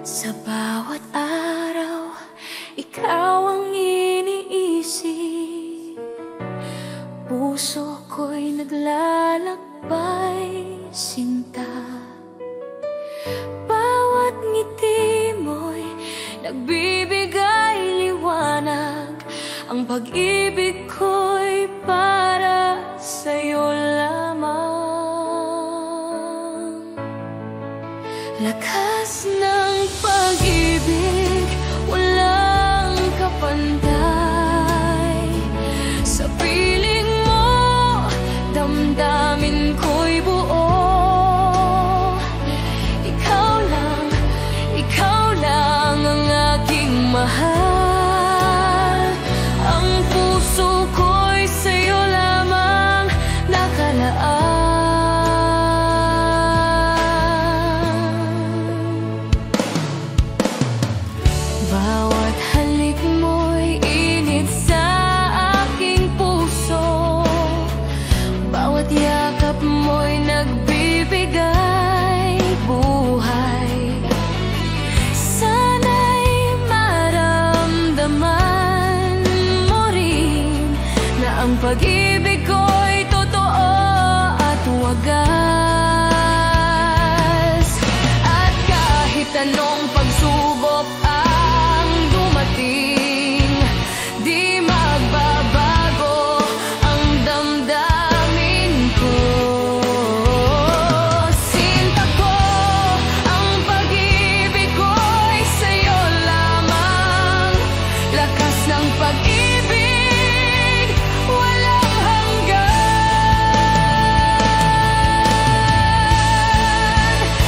Sa bawat araw, ikaw ang iniisip. Puso ko'y naglalakbay, sinta. Bawat ngiti mo'y nagbibigay liwanag. Ang pag-ibig ko'y para sa'yo lamang. Lakas ng pag-ibig, walang kapantay. Sa piling mo, damdamin ko'y buo. Ikaw lang ang aking mahal. Ang puso ko'y sa'yo lamang nakalaan. Bawat halik mo'y init sa aking puso. Bawat yakap mo'y nagbibigay buhay. Sana'y maramdaman mo rin na ang pag-ibig ko'y totoo at wagas. At kahit anong pagsubok ang dumating, di magbabago ang damdamin ko. Sinta ko, ang pag-ibig ko'y sa'yo lamang. Lakas ng pag-ibig, walang hanggan.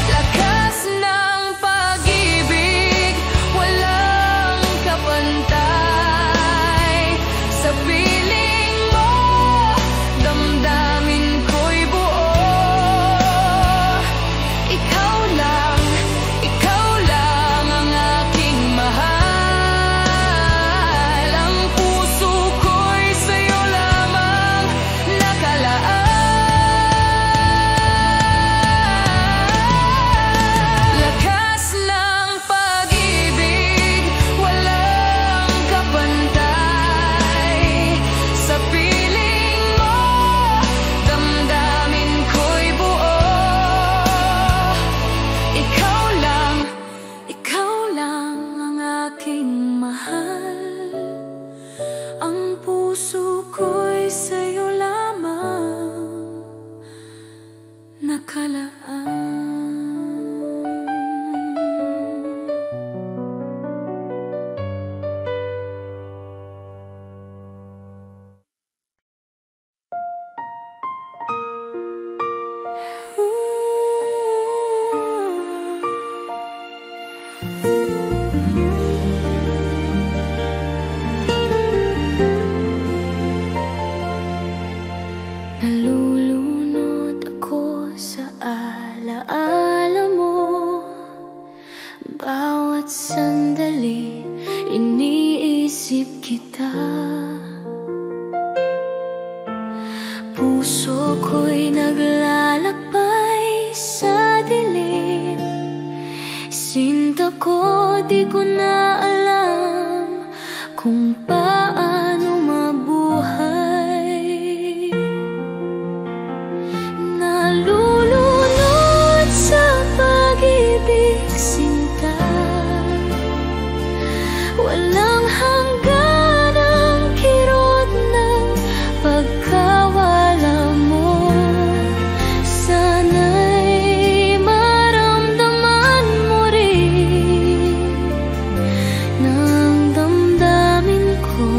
Lakas ng pag-ibig, walang kapantay. Sa piling mo, damdamin ko'y buo. Ikaw lang ang aking mahal. Ang puso ko'y sa'yo lamang nakalaan. Lakas ng pag-ibig, walang kapantay. Sa piling mo, damdamin ko'y buo. Ikaw lang ang aking mahal. Ang puso ko'y sa'yo lamang nakalaan. Nalulunod ako sa alaala mo. Bawat sandali iniisip kita. Puso ko'y naglalakbay sa dilim. Sinta ko, di ko na alam kung paano mabuhay. Nalulunod sa pag-ibig, sinta. Walang hanggan ang kirot ng pagkawala mo. Sana'y maramdaman mo rin na ang damdamin ko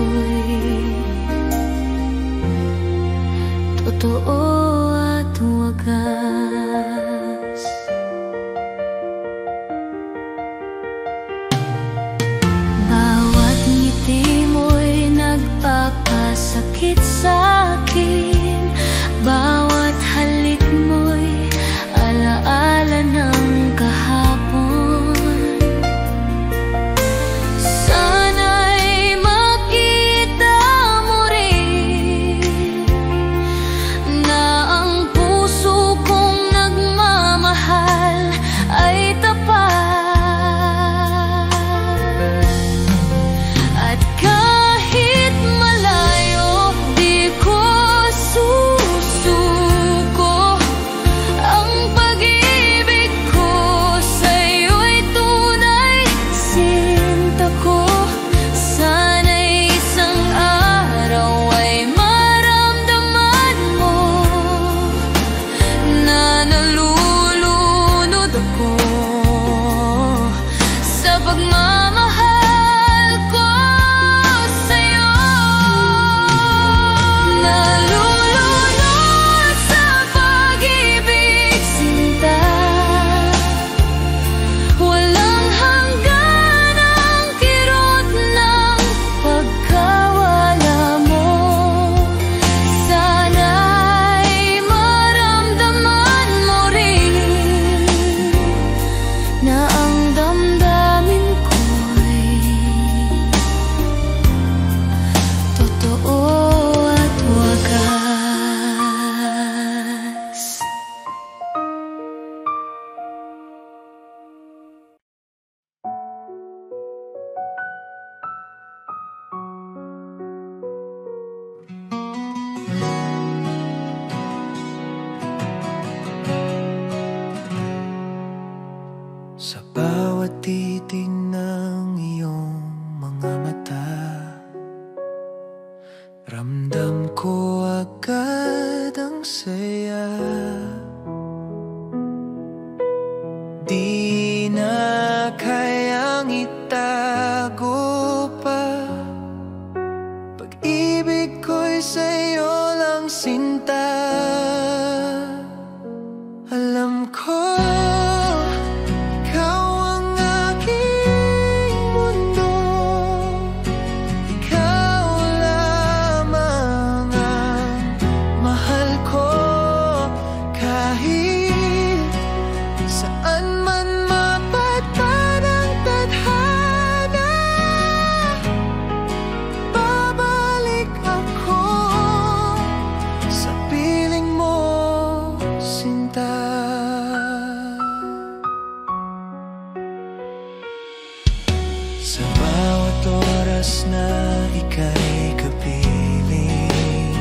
Sa bawat oras na ika'y kapiling,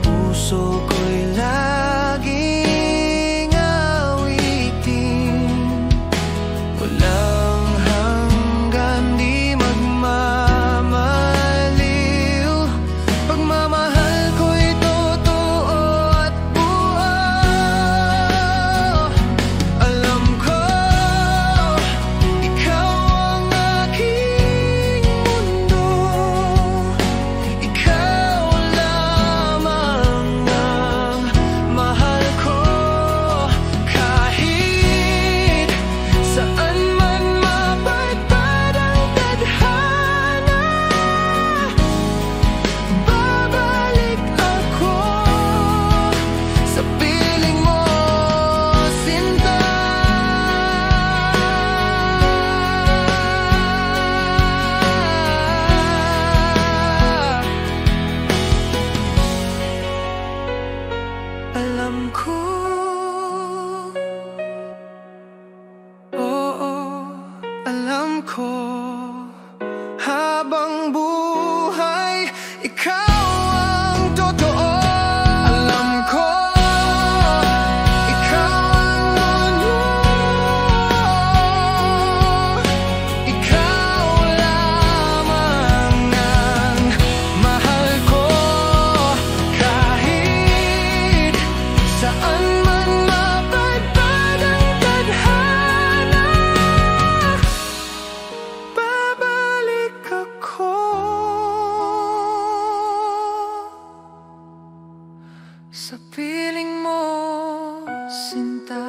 puso ko'y laging awitin. Walang hanggan, di magmamaliw. Pagmamahal ko'y totoo at buo. Alam ko, ikaw ang aking mundo. Ikaw lamang ang mahal ko. Kahit saan man mapadpad ang tadhana, babalik ako sa piling mo, sinta. Alam ko, oo, alam ko, habang buhay, ikaw ang totoo. Alam ko, ikaw ang mundo. Ikaw lamang ang mahal ko. Kahit saan man mapadpad ang tadhana, babalik ako sa piling mo, sinta.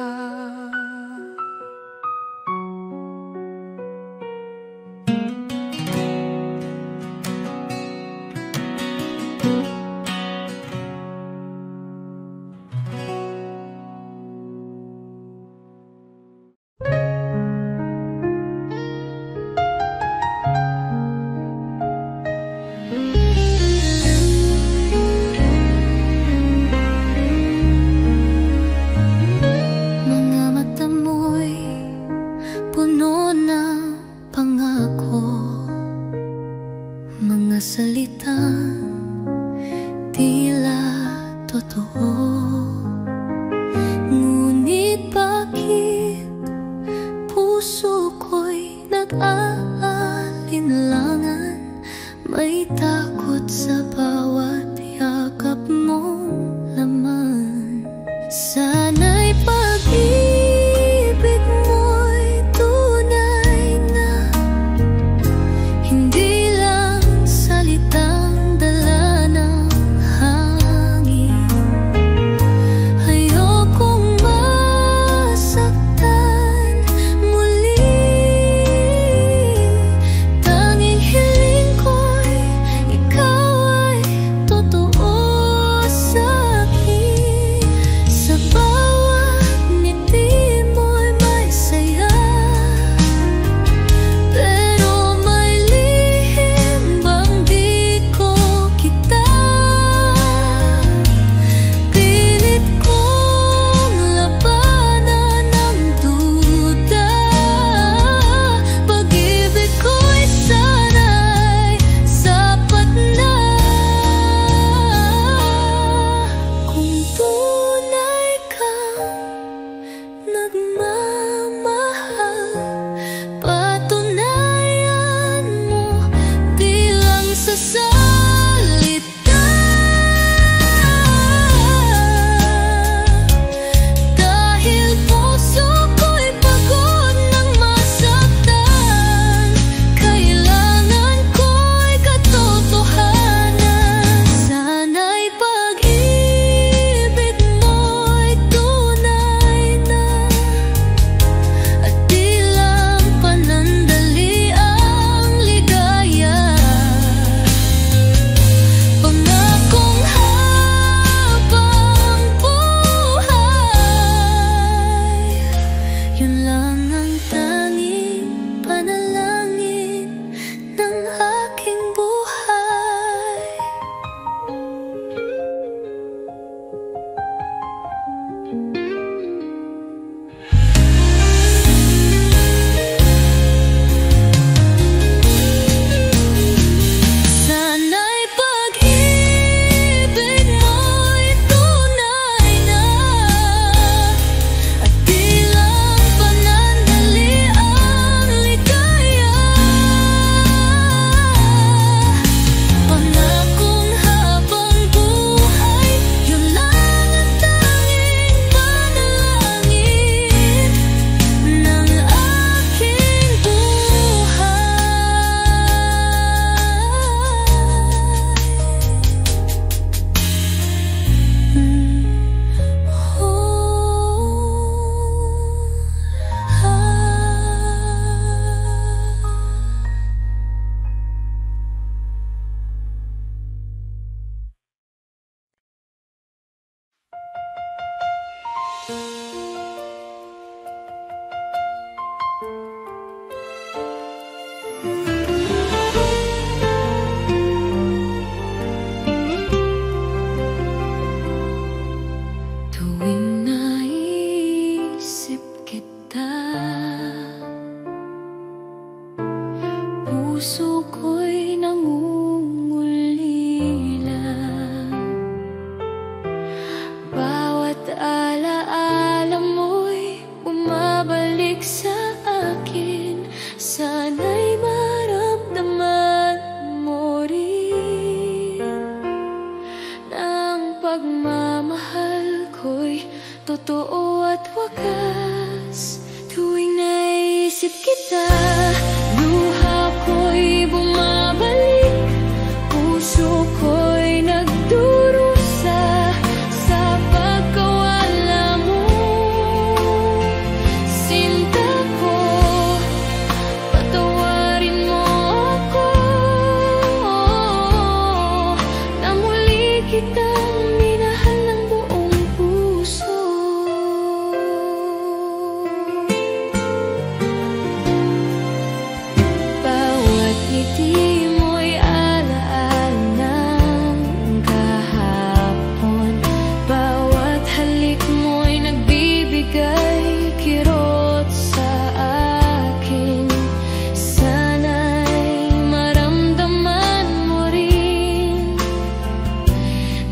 Mga mata mo'y puno ng pangako, mga salitang tila totoo. Ngunit bakit puso ko'y nag-aalinlangan? May takot sa bawat yakap mong laman. Sana'y pag-ibig mo'y tunay na, hindi lang salitang dala ng hangin. Ayokong masaktan muli. Tanging hiling ko'y ikaw ay totoo. puso ko'y nangungulila. Bawat alaala mo'y bumabalik sa akin. Sana'y maramdaman mo rin na ang pagmamahal ko'y totoo at wagas. Tuwing naisip kita, luha ko'y bumabalik, puso ko'y nagdurusa sa pagkawala mo. Sinta ko, patawarin mo ako na muli kitang minahal ng buong puso. Bawat ngiti mo'y alaala ng kahapon. Bawat halik mo'y nagbibigay kirot sa akin. Sana'y maramdaman mo rin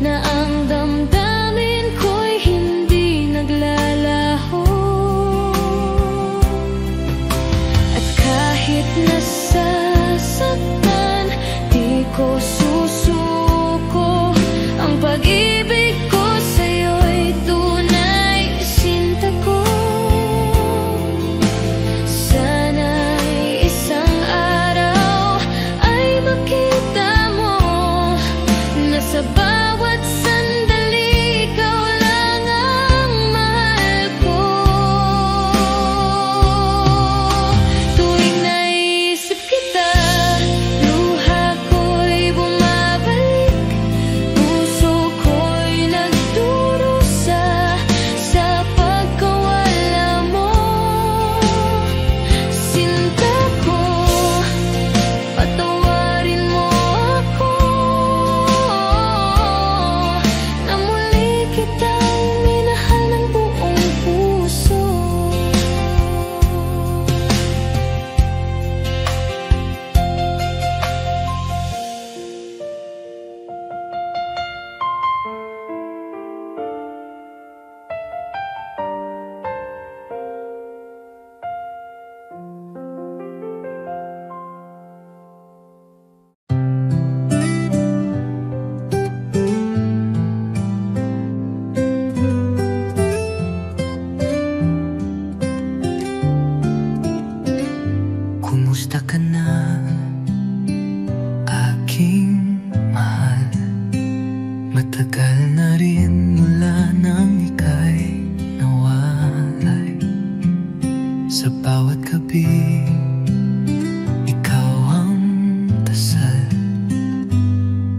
na ang damdamin ko'y hindi naglalaho. At kahit nasasaktan, di ko susuko. Ang pag-ibig ko sa'yo'y tunay, sinta ko. Sana'y isang araw ay makita mo na sa bawat sandali ikaw lang ang mahal ko. Tuwing naisip kita, luha ko'y bumabalik, puso ko'y nagdurusa sa pagkawala mo. Sinta ko, patawarin mo ako na muli kitang minahal ng buong puso. Kumusta ka na, aking mahal? Matagal na rin mula nang ika'y nawalay. Sa bawat gabi, ikaw ang dasal.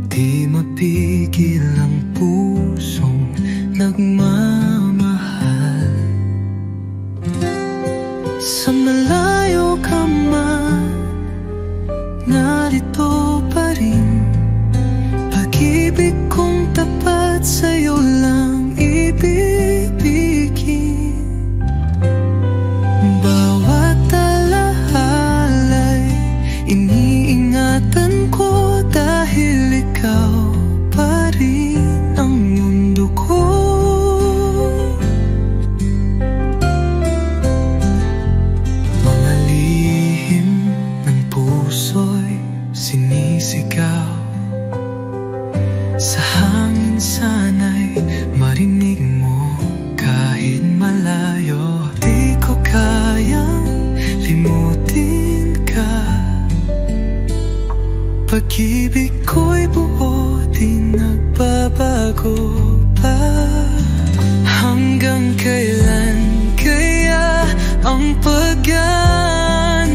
Di mapigil ang pusong nagmamahal. Sa malayo ka man, narito pa rin. Pag-ibig kong tapat sa'yo lang ibibigin. Bawat alahala'y iniingatan ko dahil ikaw pa rin ang mundo ko. Mga lihim ng puso'y sinisigaw. Sa hangin sana'y marinig mo kahit malayo. Di ko kayang limutin ka. Pag-ibig ko'y buo, di nagbabago pa. Hanggang kailan kaya ang pag-aantay?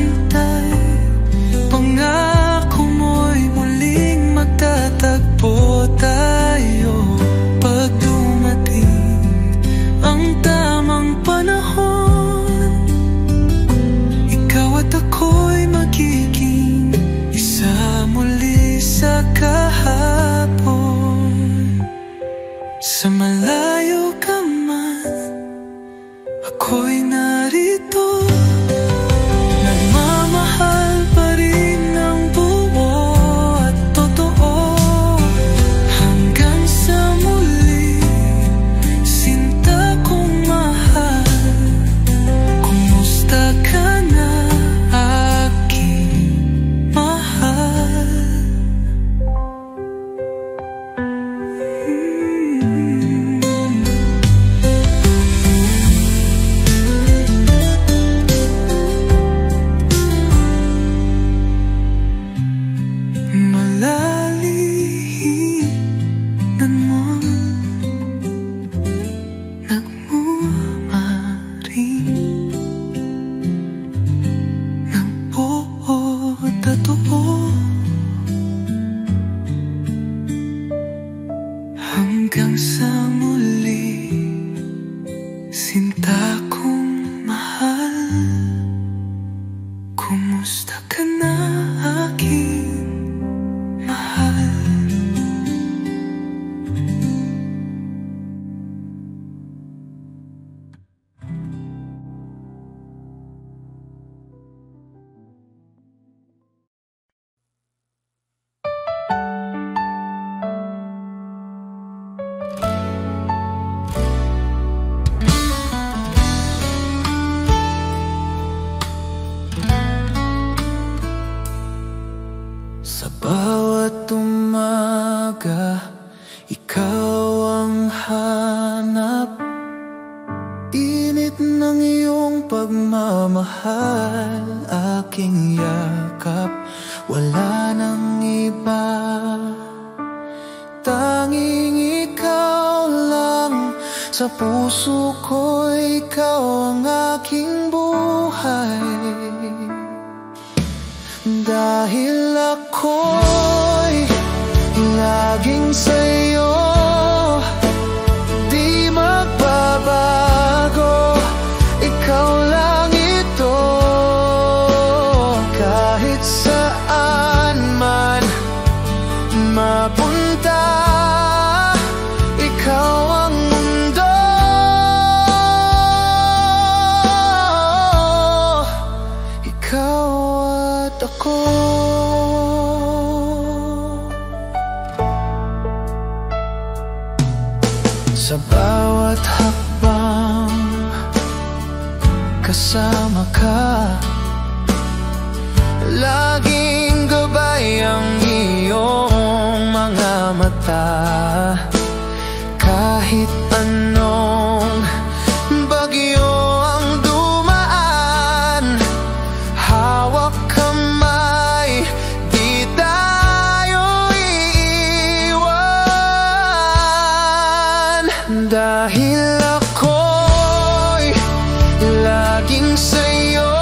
Pangako mo'y muling magtatagpo tayo. Pag dumating ang tamang panahon, ikaw at ako'y magiging isa muli sa kahapon. Sa malayo ka man, ako'y narito. Kamusta ka na aking mahal? Sa bawat umaga, ikaw ang hanap. Init ng iyong pagmamahal, aking yakap. Wala nang iba, tanging ikaw lang. Sa puso ko, ikaw ang aking buhay. Dahil ako'y laging sa'yo, di magbabago. Ikaw lang ito, kahit saan man mapunta. Ikaw ang mundo, ikaw at ako. Sa bawat hakbang, kasama ka. Laging gabay ang iyong mga mata. Kahit anong bagyo ang dumaan, hawak kamay, di tayo iiwan. Dahil ako'y laging sa'yo,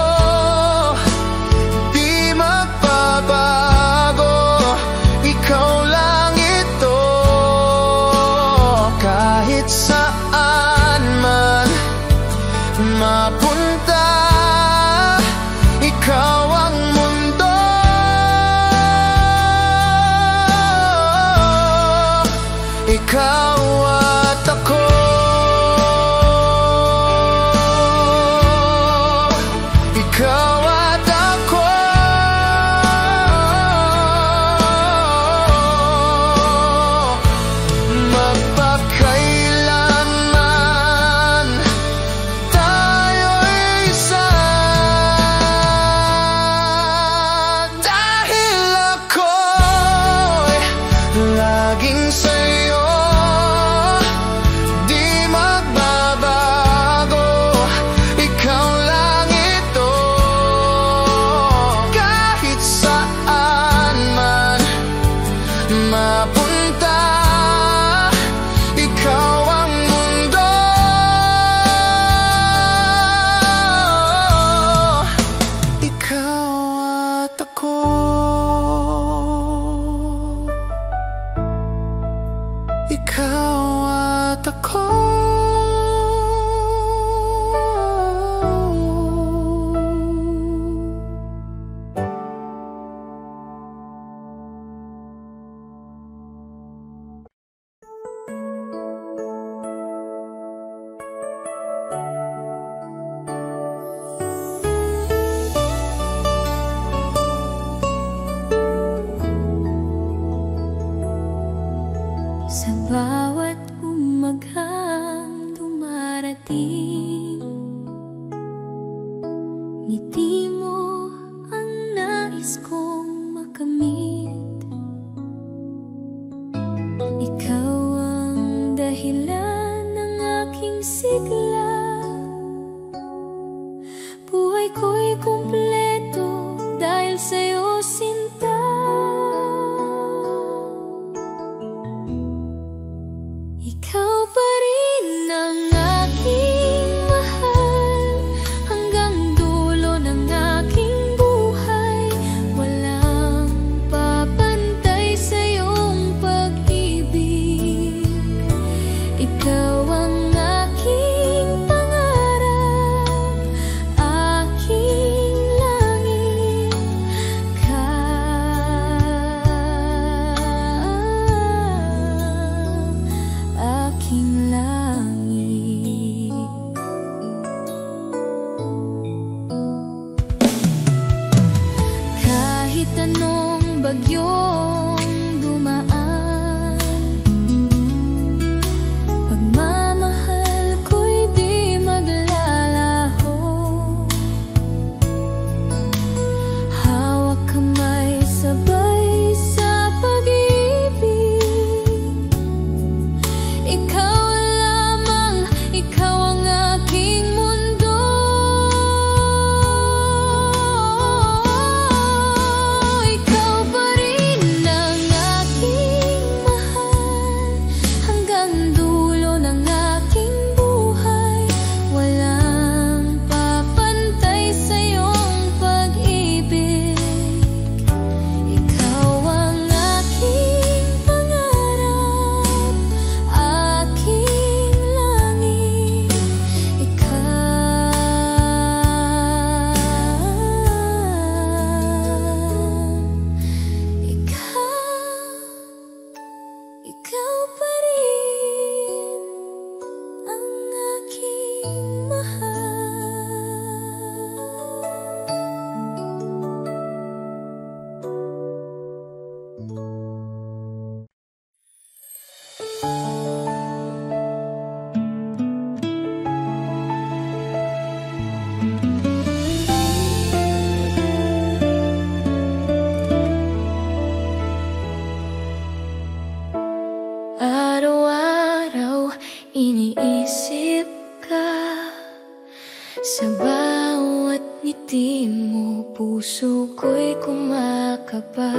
puso ko'y kumakaba.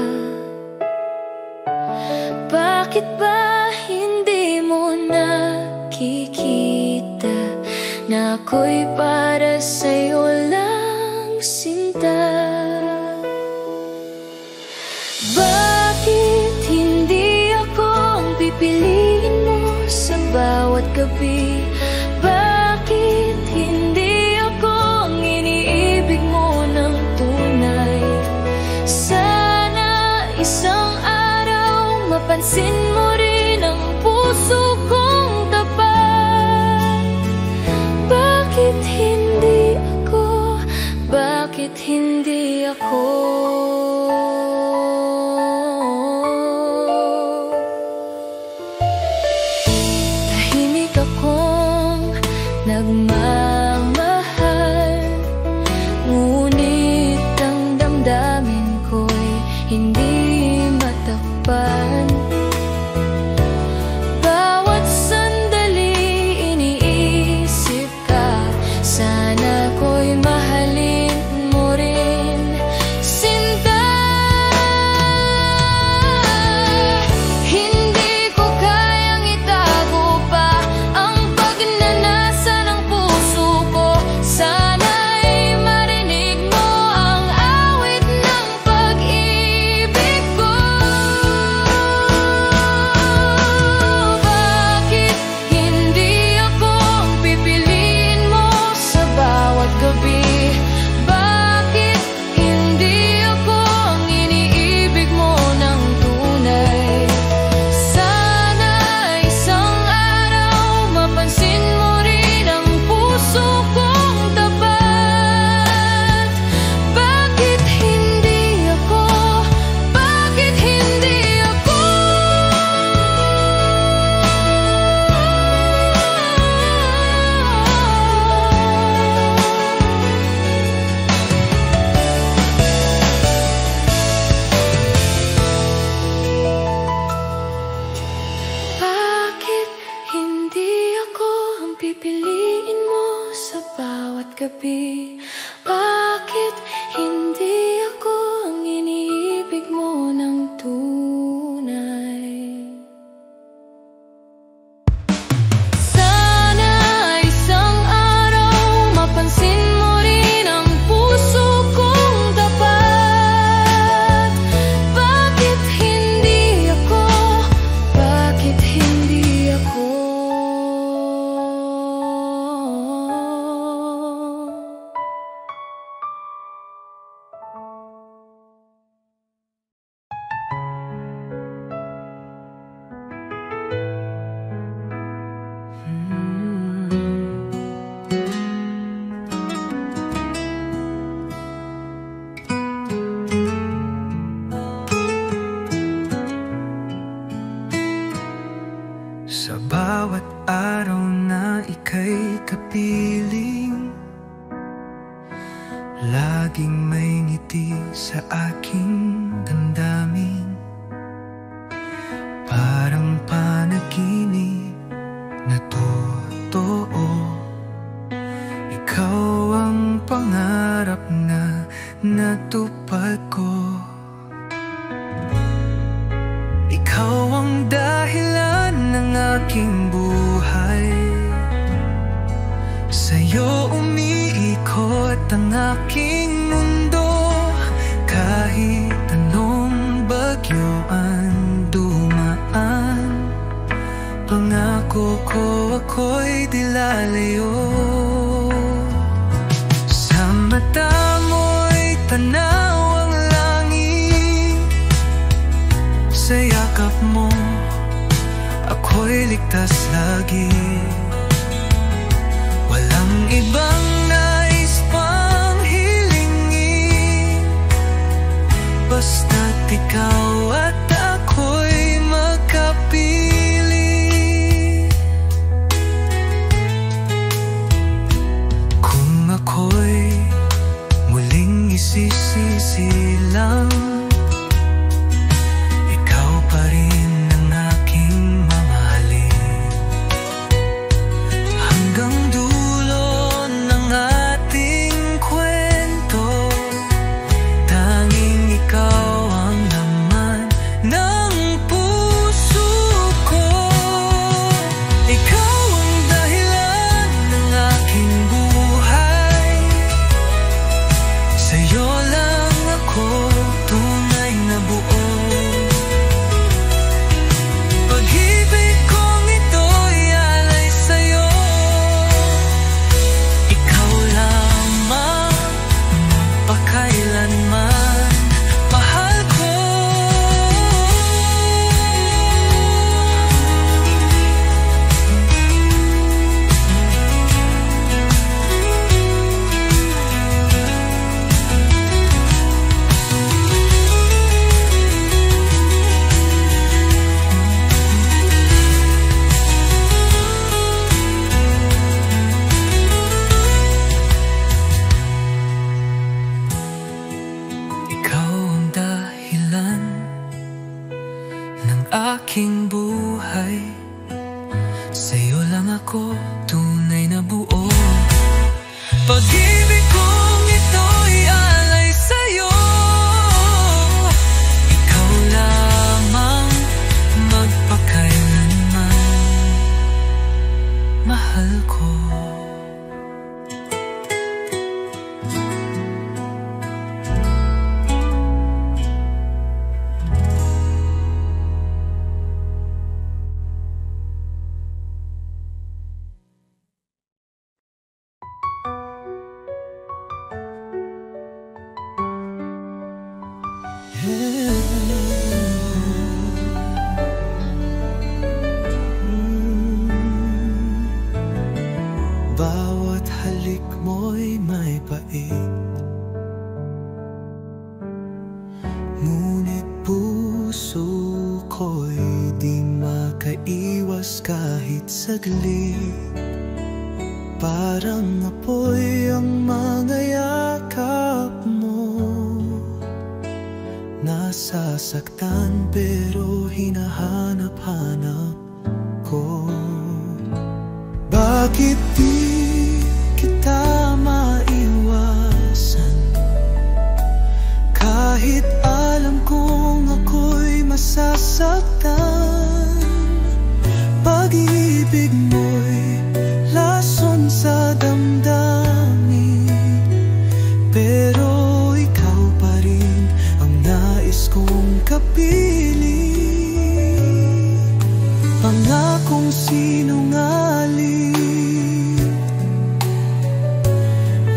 Bakit ba hindi mo nakikita na ako'y para sa'yo lang, sinta? Bakit hindi ako ang pipiliin mo sa bawat gabi? Bakit hindi ako ang iniibig mo ng tunay? Sana isang araw mapansin mo rin ang puso kong tapat. Bakit hindi ako? Bakit hindi ako? Tahimik akong nagmamahal, ngunit ang damdamin ko'y hindi matakpan. Bawat sandali iniisip ka, sana ko'y mahalin mo rin, sinta. Hindi ko kayang itago pa ang pagnanasa ng puso ko. Sana'y marinig mo ang awit ng pag-ibig ko. Bakit hindi ako ang pipiliin mo sa bawat gabi? Bakit hindi ako ang iniibig mo ng tunay? Sana isang araw mapansin mo rin ang puso kong tapat. Bakit hindi ako? Bakit hindi ako? Bakit hindi ako ang pipiliin mo sa bawat gabi? Bakit hindi ako ang iniibig mo ng tunay? Sana isang araw mapansin mo rin ang puso kong tapat. Bakit hindi ako? Bakit hindi ako? Sa bawat araw na ika'y kapiling, laging may ngiti sa aking damdamin. Parang panaginip na totoo, ikaw ang pangarap na natupad ko. Ikaw ang dahilan ng aking buhay, sa'yo umiikot ang aking mundo. Kahit anong bagyo ang dumaan, pangako ko ako'y di lalayo. Sa mata mo'y tanaw ang langit, sa yakap mo ako'y ligtas lagi. Walang ibang nais pang hilingin, basta't ikaw at ako'y magkapili. Kung ako'y muling isisilang, ikaw pa rin ang aking mamahalin. Hanggang dulo ng ating kwento, sa'yo lang ako tunay na buo. Pag-ibig kong ito'y alay sa'yo, ikaw lamang magpakailanman, mahal ko. Aking buhay, sa'yo lang ako tunay na buo. Pag-ibig kong ito'y alay sa'yo, ikaw lamang magpakailanman, mahal ko. Bawat halik mo'y may pait, ngunit puso ko'y di makaiwas kahit saglit. Parang apoy ang mga yakap mo, nasasaktan pero hinahanap-hanap ko. Bakit di kita maiwasan, kahit alam kong ako'y masasaktan? Pag-ibig mo'y lason sa damdamin, pero ikaw pa rin ang nais kong kapiling. Pangakong sinungaling,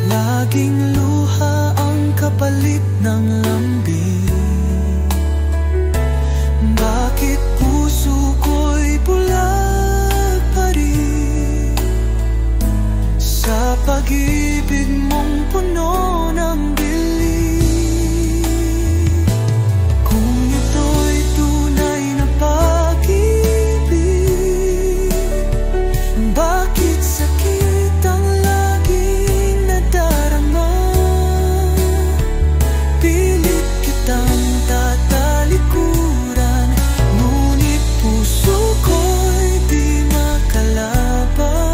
laging luha ang kapalit ng lambing. Bakit puso ko'y bulag pa rin sa pag-ibig mong puno ng dilim? Kung ito'y tunay na pag-ibig, bakit sakit ang laging nadarama? Pilit kitang tatalikuran, ngunit puso ko'y di makalaban.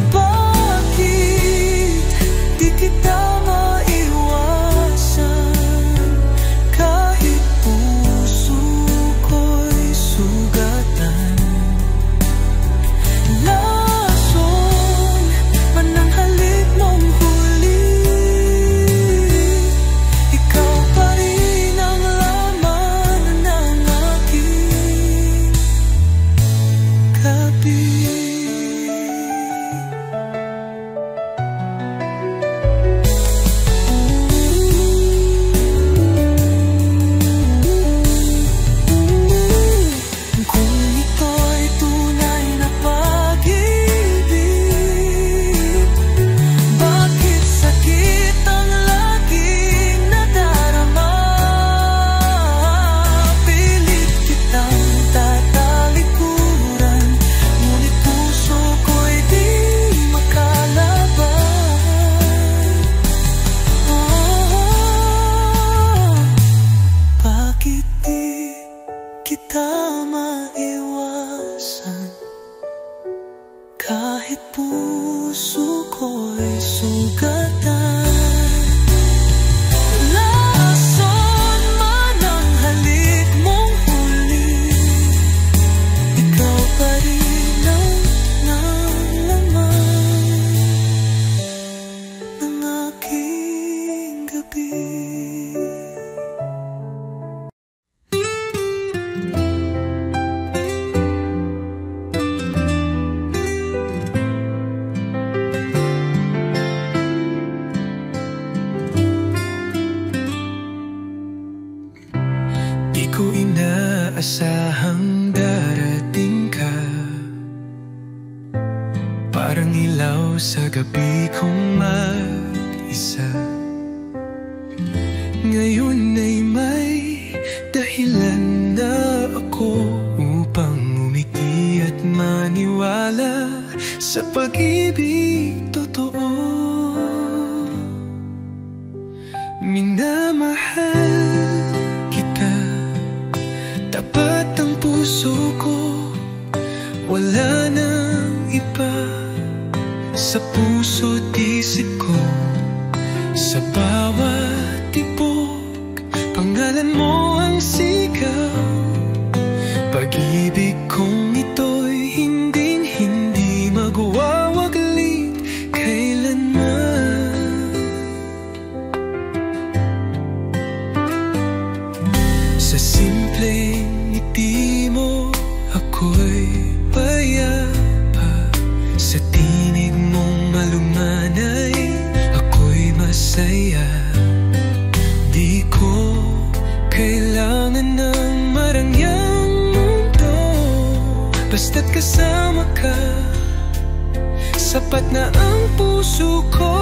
Bakit di kita maiwasan, kahit puso ko'y sugatan? Lason man ang halik mong huli, ikaw pa rin ang laman ng aking gabi. Kung ito'y tunay na pag-ibig, bakit sakit ang laging nadarama? Pilit kitang tatalikuran, ngunit puso ko'y di makalaban. Bakit di kita maiwasan, kahit puso ko'y sugatan? Lason man ang halik mong huli, ikaw pa rin ang laman sa gabi kong mag-isa. Ngayon ay may dahilan na ako upang umiti at maniwala sa pag-ibig totoo. Minamahal kita, tapat ang puso ko, wala nang iba sa puso't isip ko. Sa bawat tibok, pangalan mo ang sigaw. Pag-ibig kong ito'y hindi magwawaglit kailanman. Sa simpleng ngiti mo ako'y payapa, sa tinig mong malumanay ako'y masaya. Di ko kailangan ng marangyang mundo, basta't kasama ka, sapat na ang puso ko.